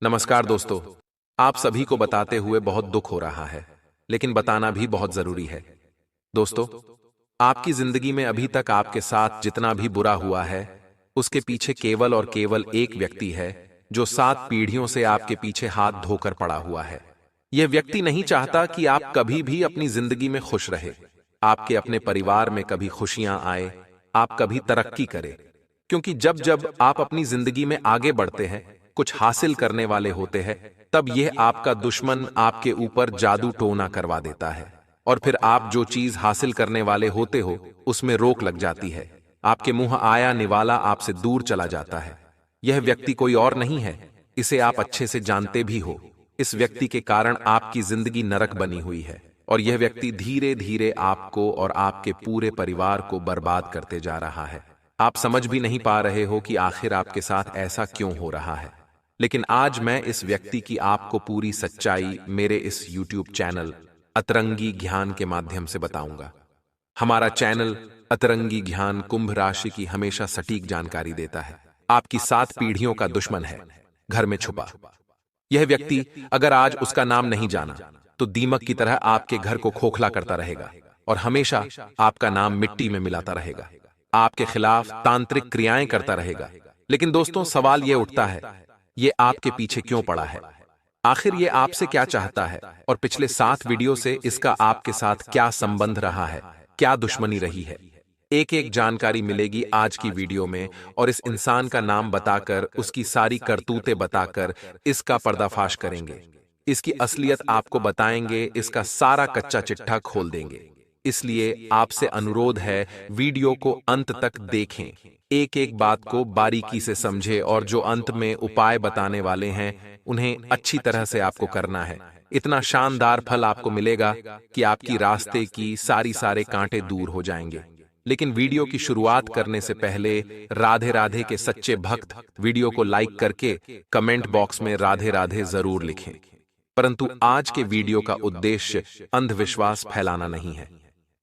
नमस्कार दोस्तों। आप सभी को बताते हुए बहुत दुख हो रहा है, लेकिन बताना भी बहुत जरूरी है। दोस्तों, आपकी जिंदगी में अभी तक आपके साथ जितना भी बुरा हुआ है, उसके पीछे केवल और केवल एक व्यक्ति है जो 7 पीढ़ियों से आपके पीछे हाथ धोकर पड़ा हुआ है। यह व्यक्ति नहीं चाहता कि आप कभी भी अपनी जिंदगी में खुश रहे, आपके अपने परिवार में कभी खुशियां आए, आप कभी तरक्की करें। क्योंकि जब जब आप अपनी जिंदगी में आगे बढ़ते हैं, कुछ हासिल करने वाले होते हैं, तब यह आपका दुश्मन आपके ऊपर जादू टोना करवा देता है और फिर आप जो चीज हासिल करने वाले होते हो उसमें रोक लग जाती है। आपके मुंह आया निवाला आपसे दूर चला जाता है। यह व्यक्ति कोई और नहीं है, इसे आप अच्छे से जानते भी हो। इस व्यक्ति के कारण आपकी जिंदगी नरक बनी हुई है और यह व्यक्ति धीरे धीरे आपको और आपके पूरे परिवार को बर्बाद करते जा रहा है। आप समझ भी नहीं पा रहे हो कि आखिर आपके साथ ऐसा क्यों हो रहा है। लेकिन आज मैं इस व्यक्ति की आपको पूरी सच्चाई मेरे इस YouTube चैनल अतरंगी ज्ञान के माध्यम से बताऊंगा। हमारा चैनल अतरंगी ज्ञान कुंभ राशि की हमेशा सटीक जानकारी देता है। आपकी 7 पीढ़ियों का दुश्मन है, घर में छुपा। यह व्यक्ति अगर आज उसका नाम नहीं जाना तो दीमक की तरह आपके घर को खोखला करता रहेगा और हमेशा आपका नाम मिट्टी में मिलाता रहेगा, आपके खिलाफ तांत्रिक क्रियाएं करता रहेगा। लेकिन दोस्तों, सवाल यह उठता है, ये आपके पीछे क्यों पड़ा है? आखिर ये आपसे क्या चाहता है? और पिछले 7 वीडियो से इसका आपके साथ क्या संबंध रहा है, क्या दुश्मनी रही है? एक एक जानकारी मिलेगी आज की वीडियो में और इस इंसान का नाम बताकर, उसकी सारी करतूतें बताकर इसका पर्दाफाश करेंगे। इसकी असलियत आपको बताएंगे, इसका सारा कच्चा चिट्ठा खोल देंगे। इसलिए आपसे अनुरोध है, वीडियो को अंत तक देखें, एक एक बात को बारीकी से समझे और जो अंत में उपाय बताने वाले हैं उन्हें अच्छी तरह से आपको करना है। इतना शानदार फल आपको मिलेगा कि आपकी रास्ते की सारे कांटे दूर हो जाएंगे। लेकिन वीडियो की शुरुआत करने से पहले राधे राधे के सच्चे भक्त वीडियो को लाइक करके कमेंट बॉक्स में राधे राधे जरूर लिखें। परंतु आज के वीडियो का उद्देश्य अंधविश्वास फैलाना नहीं है।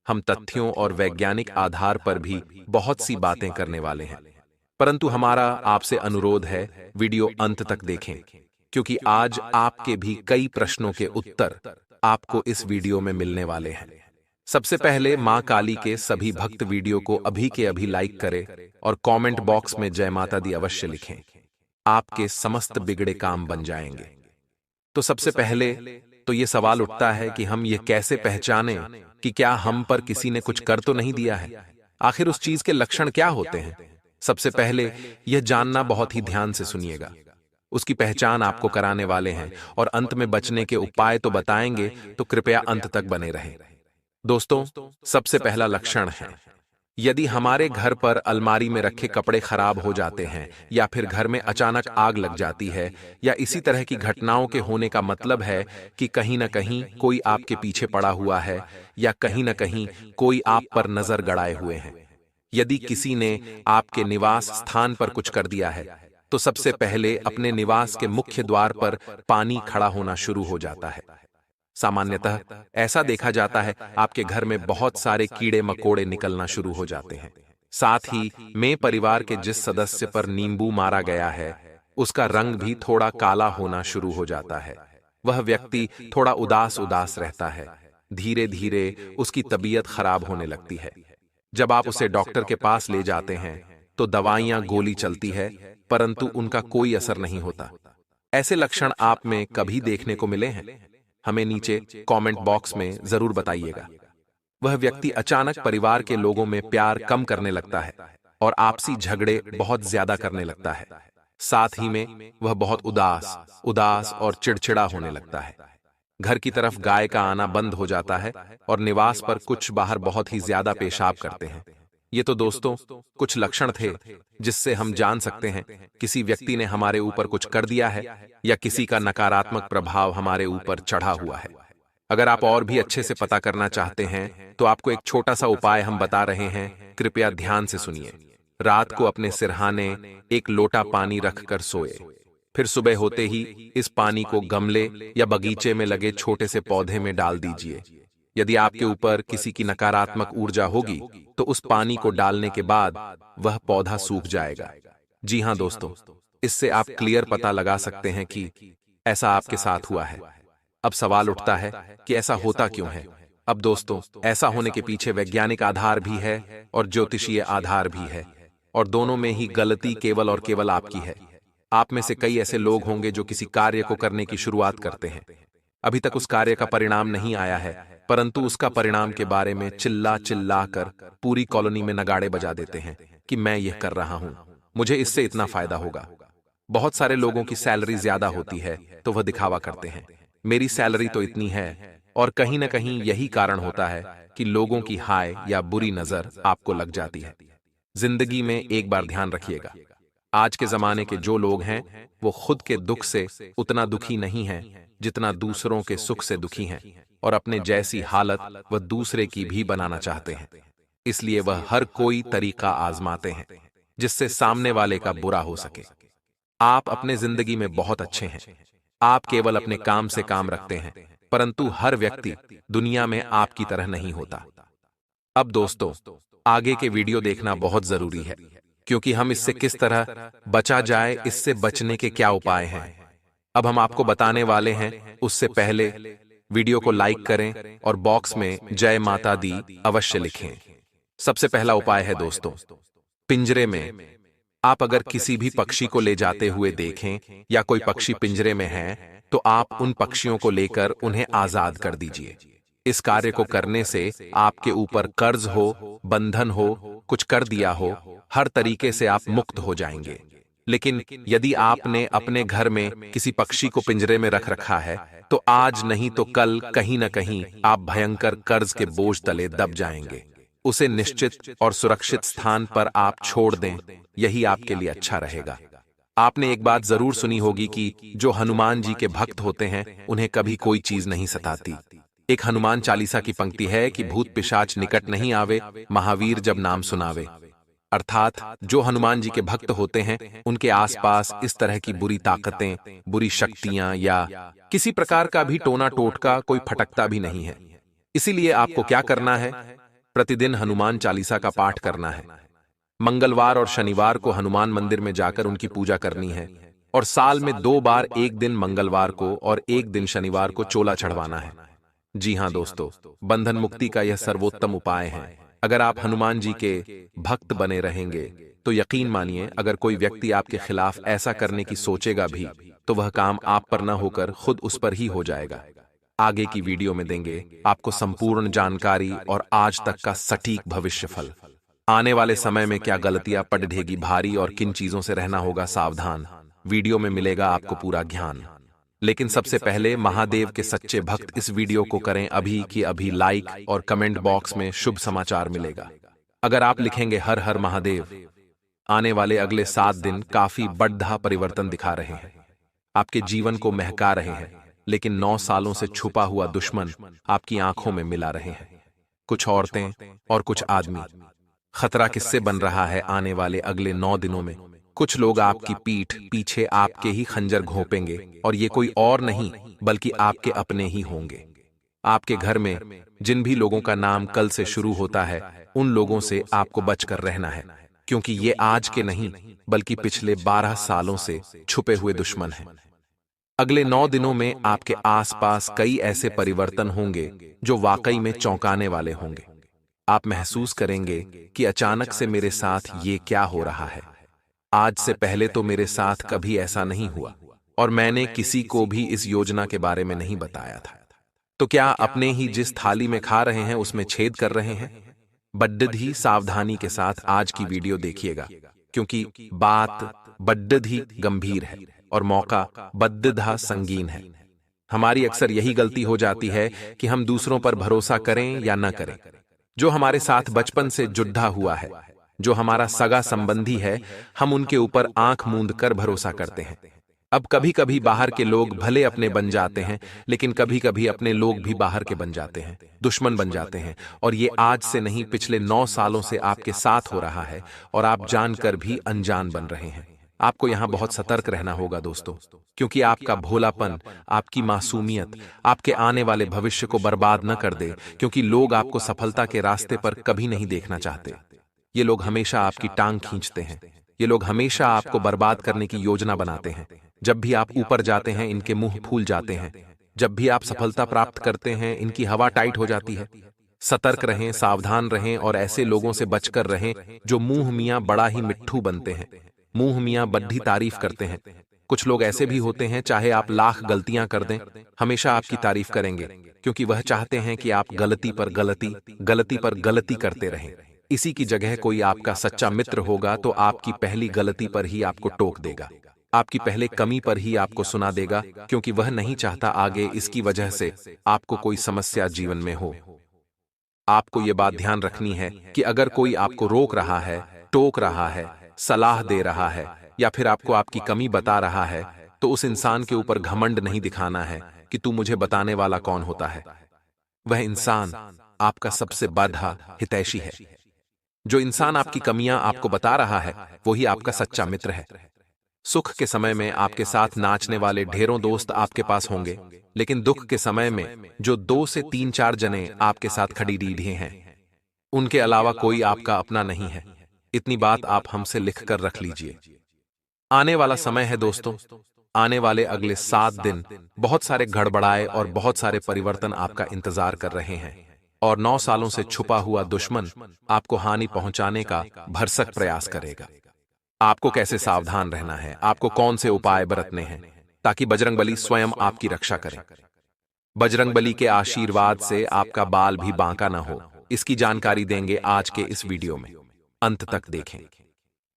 हम तथ्यों और वैज्ञानिक आधार पर भी बहुत सी बातें करने वाले हैं। परंतु हमारा आपसे अनुरोध है, वीडियो अंत तक देखें, क्योंकि आज आपके भी कई प्रश्नों के उत्तर आपको इस वीडियो में मिलने वाले हैं। सबसे पहले मां काली के सभी भक्त वीडियो को अभी के अभी लाइक करें और कमेंट बॉक्स में जय माता दी अवश्य लिखें। आपके समस्त बिगड़े काम बन जाएंगे। तो सबसे पहले तो ये सवाल उठता है कि हम ये कैसे पहचानें कि क्या हम पर किसी ने कुछ कर तो नहीं दिया है? आखिर उस चीज के लक्षण क्या होते हैं? सबसे पहले यह जानना बहुत ही ध्यान से सुनिएगा। उसकी पहचान आपको कराने वाले हैं और अंत में बचने के उपाय तो बताएंगे, तो कृपया अंत तक बने रहें। दोस्तों, सबसे पहला लक्षण है, यदि हमारे घर पर अलमारी में रखे कपड़े खराब हो जाते हैं या फिर घर में अचानक आग लग जाती है या इसी तरह की घटनाओं के होने का मतलब है कि कहीं न कहीं कोई आपके पीछे पड़ा हुआ है या कहीं न कहीं कोई आप पर नजर गड़ाए हुए हैं। यदि किसी ने आपके निवास स्थान पर कुछ कर दिया है तो सबसे पहले अपने निवास के मुख्य द्वार पर पानी खड़ा होना शुरू हो जाता है। सामान्यतः ऐसा देखा जाता है, आपके घर में बहुत सारे कीड़े मकोड़े निकलना शुरू हो जाते हैं। साथ ही में परिवार के जिस सदस्य पर नींबू मारा गया है उसका रंग भी थोड़ा काला होना शुरू हो जाता है। वह व्यक्ति थोड़ा उदास उदास रहता है। धीरे धीरे उसकी तबीयत खराब होने लगती है। जब आप उसे डॉक्टर के पास ले जाते हैं तो दवाइयां गोली चलती है, परंतु उनका कोई असर नहीं होता। ऐसे लक्षण आप में कभी देखने को मिले हैं? हमें नीचे कमेंट बॉक्स में जरूर बताइएगा। वह व्यक्ति अचानक परिवार के लोगों में प्यार कम करने लगता है और आपसी झगड़े बहुत ज्यादा करने लगता है। साथ ही में वह बहुत उदास और चिड़चिड़ा होने लगता है। घर की तरफ गाय का आना बंद हो जाता है और निवास पर कुछ बाहर बहुत ही ज्यादा पेशाब करते हैं। ये तो दोस्तों कुछ लक्षण थे जिससे हम जान सकते हैं किसी व्यक्ति ने हमारे ऊपर कुछ कर दिया है या किसी का नकारात्मक प्रभाव हमारे ऊपर चढ़ा हुआ है। अगर आप और भी अच्छे से पता करना चाहते हैं तो आपको एक छोटा सा उपाय हम बता रहे हैं, कृपया ध्यान से सुनिए। रात को अपने सिरहाने एक लोटा पानी रखकर सोए, फिर सुबह होते ही इस पानी को गमले या बगीचे में लगे छोटे से पौधे में डाल दीजिए। यदि आपके ऊपर किसी की नकारात्मक ऊर्जा होगी तो उस पानी को डालने के बाद वह पौधा सूख जाएगा। जी हां दोस्तों, इससे आप क्लियर पता लगा सकते हैं कि ऐसा आपके साथ हुआ है। अब सवाल उठता है कि ऐसा होता क्यों है। अब दोस्तों, ऐसा होने के पीछे वैज्ञानिक आधार भी है और ज्योतिषीय आधार भी है, और दोनों में ही गलती केवल और केवल आपकी है। आप में से कई ऐसे लोग होंगे जो किसी कार्य को करने की शुरुआत करते हैं, अभी तक उस कार्य का परिणाम नहीं आया है, परंतु उसका परिणाम के बारे में चिल्ला चिल्ला कर पूरी कॉलोनी में नगाड़े बजा देते हैं कि मैं यह कर रहा हूं, मुझे इससे इतना फायदा होगा। बहुत सारे लोगों की सैलरी ज्यादा होती है तो वह दिखावा करते हैं, मेरी सैलरी तो इतनी है, और कहीं ना कहीं यही कारण होता है कि लोगों की हाय या बुरी नजर आपको लग जाती है। जिंदगी में एक बार ध्यान रखिएगा, आज के जमाने के जो लोग हैं वो खुद के दुख से उतना दुखी नहीं हैं जितना दूसरों के सुख से दुखी हैं, और अपने जैसी हालत वह दूसरे की भी बनाना चाहते हैं। इसलिए वह हर कोई तरीका आजमाते हैं जिससे सामने वाले का बुरा हो सके। आप अपने जिंदगी में बहुत अच्छे हैं, आप केवल अपने काम से काम रखते हैं, परंतु हर व्यक्ति दुनिया में आपकी तरह नहीं होता। अब दोस्तों, आगे के वीडियो देखना बहुत जरूरी है, क्योंकि हम इससे किस तरह बचा जाए, इससे बचने के क्या उपाय हैं, अब हम आपको बताने वाले हैं। उससे पहले वीडियो को लाइक करें और बॉक्स में जय माता दी अवश्य लिखें। सबसे पहला उपाय है दोस्तों, पिंजरे में आप अगर किसी भी पक्षी को ले जाते हुए देखें या कोई पक्षी पिंजरे में है तो आप उन पक्षियों को लेकर उन्हें आजाद कर दीजिए। इस कार्य को करने से आपके ऊपर कर्ज हो, बंधन हो, कुछ कर दिया हो, हर तरीके से आप मुक्त हो जाएंगे। लेकिन यदि आपने अपने घर में किसी पक्षी को पिंजरे में रख रखा है तो आज नहीं तो कल कहीं न कहीं आप भयंकर कर्ज के बोझ तले दब जाएंगे। उसे निश्चित और सुरक्षित स्थान पर आप छोड़ दें, यही आपके लिए अच्छा रहेगा। आपने एक बात जरूर सुनी होगी कि जो हनुमान जी के भक्त होते हैं उन्हें कभी कोई चीज नहीं सताती। एक हनुमान चालीसा की पंक्ति है कि भूत पिशाच निकट नहीं आवे, महावीर जब नाम सुनावे। अर्थात जो हनुमान जी के भक्त होते हैं उनके आसपास इस तरह की बुरी ताकतें, बुरी शक्तियां या किसी प्रकार का भी टोना टोटका कोई फटकता भी नहीं है। इसीलिए आपको क्या करना है, प्रतिदिन हनुमान चालीसा का पाठ करना है। मंगलवार और शनिवार को हनुमान मंदिर में जाकर उनकी पूजा करनी है, और साल में 2 बार, एक दिन मंगलवार को और एक दिन शनिवार को चोला चढ़वाना है। जी हां दोस्तों, बंधन मुक्ति का यह सर्वोत्तम उपाय है। अगर आप हनुमान जी के भक्त बने रहेंगे तो यकीन मानिए, अगर कोई व्यक्ति आपके खिलाफ ऐसा करने की सोचेगा भी तो वह काम आप पर न होकर खुद उस पर ही हो जाएगा। आगे की वीडियो में देंगे आपको संपूर्ण जानकारी और आज तक का सटीक भविष्यफल। आने वाले समय में क्या गलतियां पड़ेगी भारी और किन चीजों से रहना होगा सावधान, वीडियो में मिलेगा आपको पूरा ज्ञान। लेकिन सबसे पहले महादेव के सच्चे भक्त इस वीडियो को करें अभी की अभी लाइक, और कमेंट बॉक्स में शुभ समाचार मिलेगा। अगर आप लिखेंगे हर हर महादेव, आने वाले अगले 7 दिन काफी बड़ा परिवर्तन दिखा रहे हैं, आपके जीवन को महका रहे हैं, लेकिन 9 सालों से छुपा हुआ दुश्मन आपकी आंखों में मिला रहे हैं। कुछ औरतें और कुछ आदमी। खतरा किससे बन रहा है आने वाले अगले 9 दिनों में? कुछ लोग आपकी पीठ पीछे आपके ही खंजर घोंपेंगे, और ये कोई और नहीं बल्कि आपके अपने ही होंगे। आपके घर में जिन भी लोगों का नाम कल से शुरू होता है उन लोगों से आपको बचकर रहना है, क्योंकि ये आज के नहीं बल्कि पिछले 12 सालों से छुपे हुए दुश्मन हैं। अगले 9 दिनों में आपके आसपास कई ऐसे परिवर्तन होंगे जो वाकई में चौंकाने वाले होंगे। आप महसूस करेंगे कि अचानक से मेरे साथ ये क्या हो रहा है। आज से पहले तो मेरे साथ कभी ऐसा नहीं हुआ, और मैंने किसी को भी इस योजना के बारे में नहीं बताया था। तो क्या अपने ही जिस थाली में खा रहे हैं उसमें छेद कर रहे हैं? बड्ड ही सावधानी के साथ आज की वीडियो देखिएगा, क्योंकि बात बड्ड ही गंभीर है और मौका बद्दधा संगीन है। हमारी अक्सर यही गलती हो जाती है कि हम दूसरों पर भरोसा करें या न करें। जो हमारे साथ बचपन से जुड़ा हुआ है, जो हमारा सगा संबंधी है, हम उनके ऊपर आंख मूंद कर भरोसा करते हैं। अब कभी कभी बाहर के लोग भले अपने बन जाते हैं, लेकिन कभी कभी अपने लोग भी बाहर के बन जाते हैं, दुश्मन बन जाते हैं। और ये आज से नहीं पिछले 9 सालों से आपके साथ हो रहा है, और आप जानकर भी अनजान बन रहे हैं। आपको यहां बहुत सतर्क रहना होगा दोस्तों, क्योंकि आपका भोलापन, आपकी मासूमियत आपके आने वाले भविष्य को बर्बाद न कर दे, क्योंकि लोग आपको सफलता के रास्ते पर कभी नहीं देखना चाहते। ये लोग हमेशा आपकी टांग खींचते हैं। ये लोग हमेशा आपको बर्बाद करने की योजना बनाते हैं। जब भी आप ऊपर जाते हैं इनके मुंह फूल जाते हैं। जब भी आप सफलता प्राप्त करते हैं इनकी हवा टाइट हो जाती है। सतर्क रहें, सावधान रहें और ऐसे लोगों से बचकर रहें जो मुंह मियां बड़ा ही मिट्ठू बनते हैं, मुंह मियां बड्ढी तारीफ करते हैं। कुछ लोग ऐसे भी होते हैं, चाहे आप लाख गलतियां कर दें, हमेशा आपकी तारीफ करेंगे, क्योंकि वह चाहते हैं कि आप गलती पर गलती, गलती पर गलती करते रहें। इसी की जगह कोई आपका सच्चा मित्र होगा तो आपकी पहली गलती पर ही आपको टोक देगा, आपकी पहले कमी पर ही आपको सुना देगा, क्योंकि वह नहीं चाहता आगे इसकी वजह से आपको कोई समस्या जीवन में हो। आपको ये बात ध्यान रखनी है कि अगर कोई आपको रोक रहा है, टोक रहा है, सलाह दे रहा है या फिर आपको आपकी कमी बता रहा है, तो उस इंसान के ऊपर घमंड नहीं दिखाना है कि तू मुझे बताने वाला कौन होता है। वह इंसान आपका सबसे बाधा हितैषी है। जो इंसान आपकी कमियां आपको बता रहा है वही आपका सच्चा मित्र है। सुख के समय में आपके साथ नाचने वाले ढेरों दोस्त आपके पास होंगे, लेकिन दुख के समय में जो 2 से 3-4 जने आपके साथ खड़ी रीढ़े हैं, उनके अलावा कोई आपका अपना नहीं है। इतनी बात आप हमसे लिखकर रख लीजिए। आने वाला समय है दोस्तों, आने वाले अगले 7 दिन बहुत सारे गड़बड़ाए और बहुत सारे परिवर्तन आपका इंतजार कर रहे हैं, और 9 सालों से छुपा हुआ दुश्मन आपको हानि पहुंचाने का भरसक प्रयास करेगा। आपको कैसे सावधान रहना है, आपको कौन से उपाय बरतने हैं ताकि बजरंगबली स्वयं आपकी रक्षा करें। बजरंगबली के आशीर्वाद से आपका बाल भी बांका ना हो, इसकी जानकारी देंगे आज के इस वीडियो में। अंत तक देखें,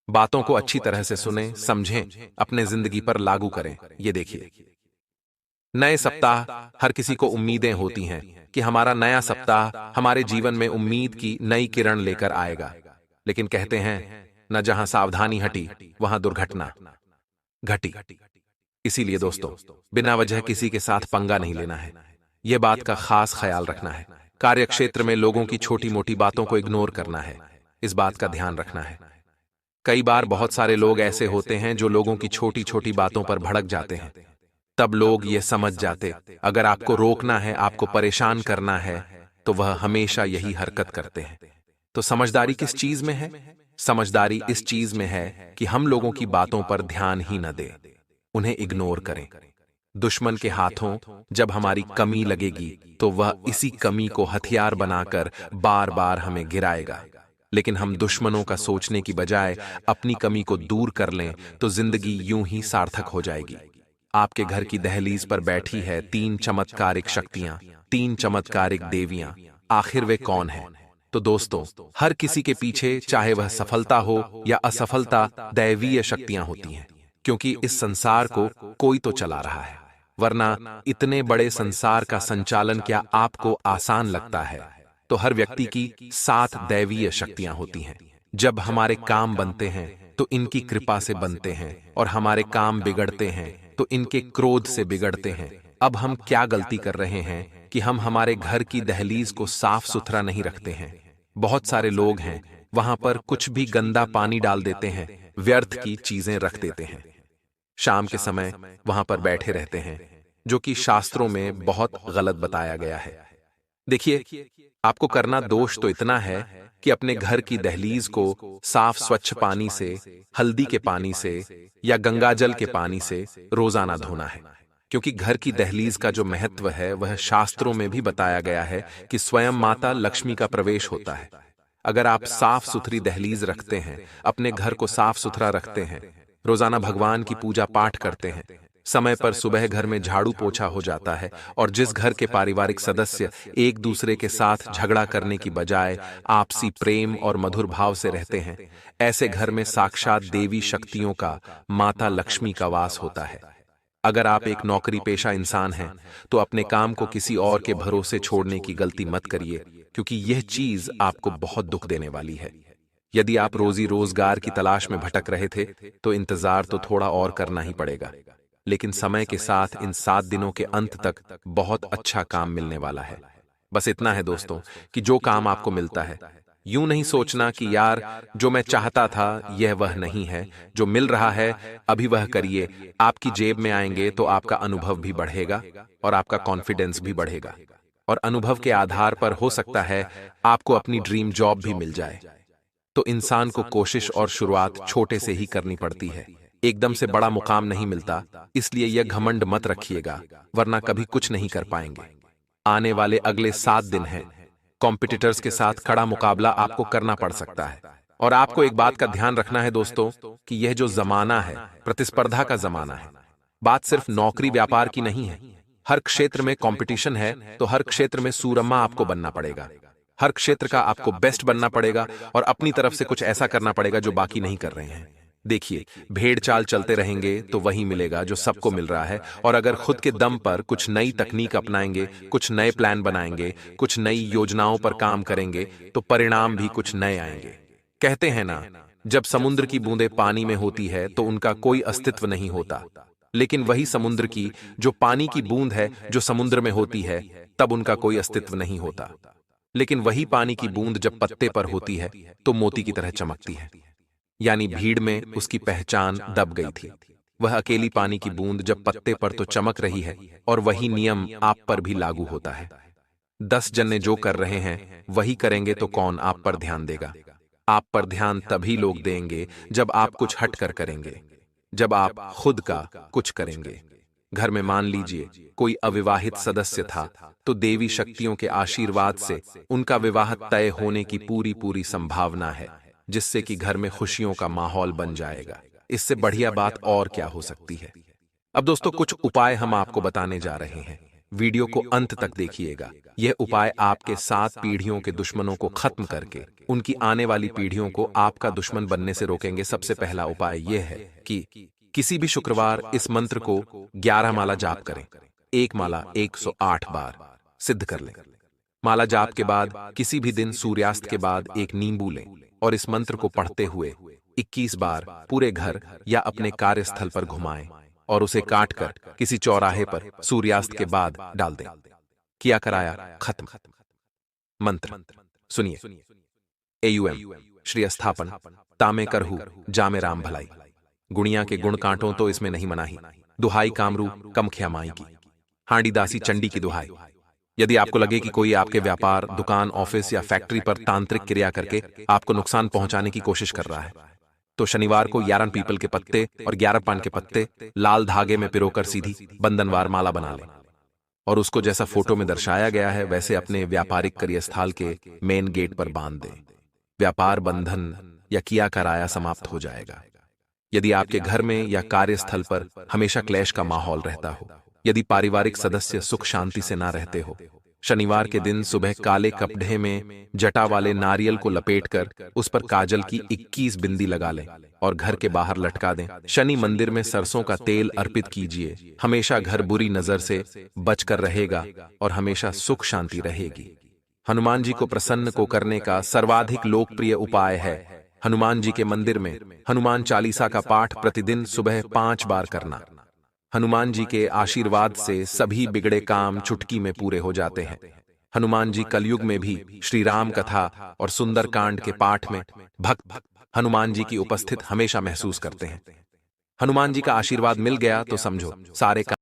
बातों को अच्छी तरह से सुनें, समझें, अपने जिंदगी पर लागू करें। ये देखिए, नए सप्ताह, हर किसी को उम्मीदें होती हैं कि हमारा नया सप्ताह हमारे जीवन में उम्मीद की नई किरण लेकर आएगा, लेकिन कहते हैं न जहां सावधानी हटी वहां दुर्घटना घटी। इसीलिए दोस्तों, बिना वजह किसी के साथ पंगा नहीं लेना है। यह बात का खास ख्याल रखना है। कार्यक्षेत्र में लोगों की छोटी मोटी बातों को इग्नोर करना है, इस बात का ध्यान रखना है। कई बार बहुत सारे लोग ऐसे होते हैं जो लोगों की छोटी छोटी बातों पर भड़क जाते हैं। तब लोग ये समझ जाते, अगर आपको रोकना है, आपको परेशान करना है, तो वह हमेशा यही हरकत करते हैं। तो समझदारी किस चीज में है? समझदारी इस चीज में है कि हम लोगों की बातों पर ध्यान ही न दें, उन्हें इग्नोर करें। दुश्मन के हाथों जब हमारी कमी लगेगी तो वह इसी कमी को हथियार बनाकर बार बार हमें गिराएगा। लेकिन हम दुश्मनों का सोचने की बजाय अपनी कमी को दूर कर लें तो जिंदगी यूं ही सार्थक हो जाएगी। आपके घर की दहलीज पर बैठी है 3 चमत्कारिक शक्तियां, 3 चमत्कारिक देवियां। आखिर वे कौन हैं? तो दोस्तों, हर किसी के पीछे, चाहे वह सफलता हो या असफलता, दैवीय शक्तियां होती हैं, क्योंकि इस संसार को कोई तो चला रहा है, वरना इतने बड़े संसार का संचालन क्या आपको आसान लगता है? तो हर व्यक्ति की 7 दैवीय शक्तियां होती हैं। जब हमारे काम बनते हैं तो इनकी कृपा से बनते हैं, और हमारे काम बिगड़ते हैं तो इनके क्रोध से बिगड़ते हैं। अब हम क्या गलती कर रहे हैं कि हम हमारे घर की दहलीज को साफ सुथरा नहीं रखते हैं। बहुत सारे लोग हैं, वहां पर कुछ भी गंदा पानी डाल देते हैं, व्यर्थ की चीजें रख देते हैं, शाम के समय वहां पर बैठे रहते हैं, जो कि शास्त्रों में बहुत गलत बताया गया है। देखिए, आपको करना दोष तो इतना है कि अपने घर की दहलीज को साफ स्वच्छ पानी से, हल्दी के पानी से या गंगाजल के पानी से रोजाना धोना है, क्योंकि घर की दहलीज का जो महत्व है वह शास्त्रों में भी बताया गया है कि स्वयं माता लक्ष्मी का प्रवेश होता है। अगर आप साफ सुथरी दहलीज रखते हैं, अपने घर को साफ सुथरा रखते हैं, रोजाना भगवान की पूजा पाठ करते हैं, समय पर सुबह घर में झाड़ू पोछा हो जाता है, और जिस घर के पारिवारिक सदस्य एक दूसरे के साथ झगड़ा करने की बजाय आपसी प्रेम और मधुर भाव से रहते हैं, ऐसे घर में साक्षात देवी शक्तियों का, माता लक्ष्मी का वास होता है। अगर आप एक नौकरी पेशा इंसान हैं तो अपने काम को किसी और के भरोसे छोड़ने की गलती मत करिए, क्योंकि यह चीज आपको बहुत दुख देने वाली है। यदि आप रोजी रोजगार की तलाश में भटक रहे थे तो इंतजार तो थोड़ा और करना ही पड़ेगा, लेकिन समय के साथ इन 7 दिनों के अंत तक बहुत अच्छा काम मिलने वाला है। बस इतना है दोस्तों कि जो काम आपको मिलता है, यूं नहीं सोचना कि यार जो मैं चाहता था यह वह नहीं है, जो मिल रहा है अभी वह करिए। आपकी जेब में आएंगे तो आपका अनुभव भी बढ़ेगा और आपका कॉन्फिडेंस भी बढ़ेगा, और अनुभव के आधार पर हो सकता है आपको अपनी ड्रीम जॉब भी मिल जाए। तो इंसान को कोशिश और शुरुआत छोटे से ही करनी पड़ती है। एकदम से बड़ा मुकाम नहीं मिलता, इसलिए यह घमंड मत रखिएगा, वरना कभी कुछ नहीं कर पाएंगे। आने वाले अगले 7 दिन हैं। कॉम्पिटिटर्स के साथ कड़ा मुकाबला आपको करना पड़ सकता है। और आपको एक बात का ध्यान रखना है दोस्तों, कि यह जो जमाना है, प्रतिस्पर्धा का जमाना है। बात सिर्फ नौकरी व्यापार की नहीं है। हर क्षेत्र में कंपटीशन है, तो हर क्षेत्र में सूरमा आपको बनना पड़ेगा। हर क्षेत्र का आपको बेस्ट बनना पड़ेगा और अपनी तरफ से कुछ ऐसा करना पड़ेगा जो बाकी नहीं कर रहे हैं। देखिए, भेड़ चाल चलते रहेंगे तो वही मिलेगा जो सबको मिल रहा है, और अगर खुद के दम पर कुछ नई तकनीक अपनाएंगे, कुछ नए प्लान बनाएंगे, कुछ नई योजनाओं पर काम करेंगे, तो परिणाम भी कुछ नए आएंगे। कहते हैं ना, जब समुद्र की बूंदें पानी में होती है तो उनका कोई अस्तित्व नहीं होता, लेकिन वही समुद्र की जो पानी की बूंद है जो समुद्र में होती है, तब उनका कोई अस्तित्व नहीं होता। लेकिन वही पानी की बूंद जब पत्ते पर होती है तो मोती की तरह चमकती है। यानी भीड़ में उसकी पहचान दब गई थी। वह अकेली पानी की बूंद जब पत्ते पर तो चमक रही है, और वही नियम आप पर भी लागू होता है। 10 जने जो कर रहे हैं वही करेंगे तो कौन आप पर ध्यान देगा? आप पर ध्यान तभी लोग देंगे जब आप कुछ हट कर करेंगे, जब आप खुद का कुछ करेंगे। घर में मान लीजिए कोई अविवाहित सदस्य था, तो देवी शक्तियों के आशीर्वाद से उनका विवाह तय होने की पूरी संभावना है, जिससे कि घर में खुशियों का माहौल बन जाएगा। इससे बढ़िया बात और क्या हो सकती है? अब दोस्तों, कुछ उपाय हम आपको बताने जा रहे हैं। वीडियो को अंत तक देखिएगा। यह उपाय आपके 7 पीढ़ियों के दुश्मनों को खत्म करके उनकी आने वाली पीढ़ियों को आपका दुश्मन बनने से रोकेंगे। सबसे पहला उपाय यह है कि किसी भी शुक्रवार इस मंत्र को 11 माला जाप करें। एक माला 108 बार सिद्ध कर लें। माला जाप के बाद किसी भी दिन सूर्यास्त के बाद एक नींबू लें और इस मंत्र को पढ़ते हुए 21 बार पूरे घर या अपने कार्यस्थल पर घुमाएं और उसे काटकर किसी चौराहे पर सूर्यास्त के बाद डाल दें। किया कराया खत्म। मंत्र सुनिए। एयूएम श्री स्थापन तामे करहु जामे राम भलाई। गुणिया के गुण कांटों तो इसमें नहीं मनाही। दुहाई कामरू कमख्या माई की। हांडी दासी चंडी की दुहाई। यदि आपको लगे कि कोई आपके व्यापार, दुकान, ऑफिस या फैक्ट्री पर तांत्रिक क्रिया करके आपको नुकसान पहुंचाने की कोशिश कर रहा है, तो शनिवार को 11 पीपल के पत्ते और 11 पान के पत्ते लाल धागे में पिरोकर सीधी बंधनवार माला बना लें और उसको जैसा फोटो में दर्शाया गया है वैसे अपने व्यापारिक कार्यस्थल के मेन गेट पर बांध दें। व्यापार बंधन या किया कराया समाप्त हो जाएगा। यदि आपके घर में या कार्यस्थल पर हमेशा क्लेश का माहौल रहता हो, यदि पारिवारिक सदस्य सुख शांति से ना रहते हो, शनिवार के दिन सुबह काले कपड़े में जटा वाले नारियल को लपेटकर उस पर काजल की 21 बिंदी लगा लें और घर के बाहर लटका दें। शनि मंदिर में सरसों का तेल अर्पित कीजिए। हमेशा घर बुरी नजर से बचकर रहेगा और हमेशा सुख शांति रहेगी। हनुमान जी को प्रसन्न को करने का सर्वाधिक लोकप्रिय उपाय है हनुमान जी के मंदिर में हनुमान चालीसा का पाठ प्रतिदिन सुबह 5 बार करना। हनुमान जी के आशीर्वाद से सभी बिगड़े काम चुटकी में पूरे हो जाते हैं। हनुमान जी कलयुग में भी श्री राम कथा और सुंदर कांड के पाठ में भक्त हनुमान जी की उपस्थित हमेशा महसूस करते हैं। हनुमान जी का आशीर्वाद मिल गया तो समझो सारे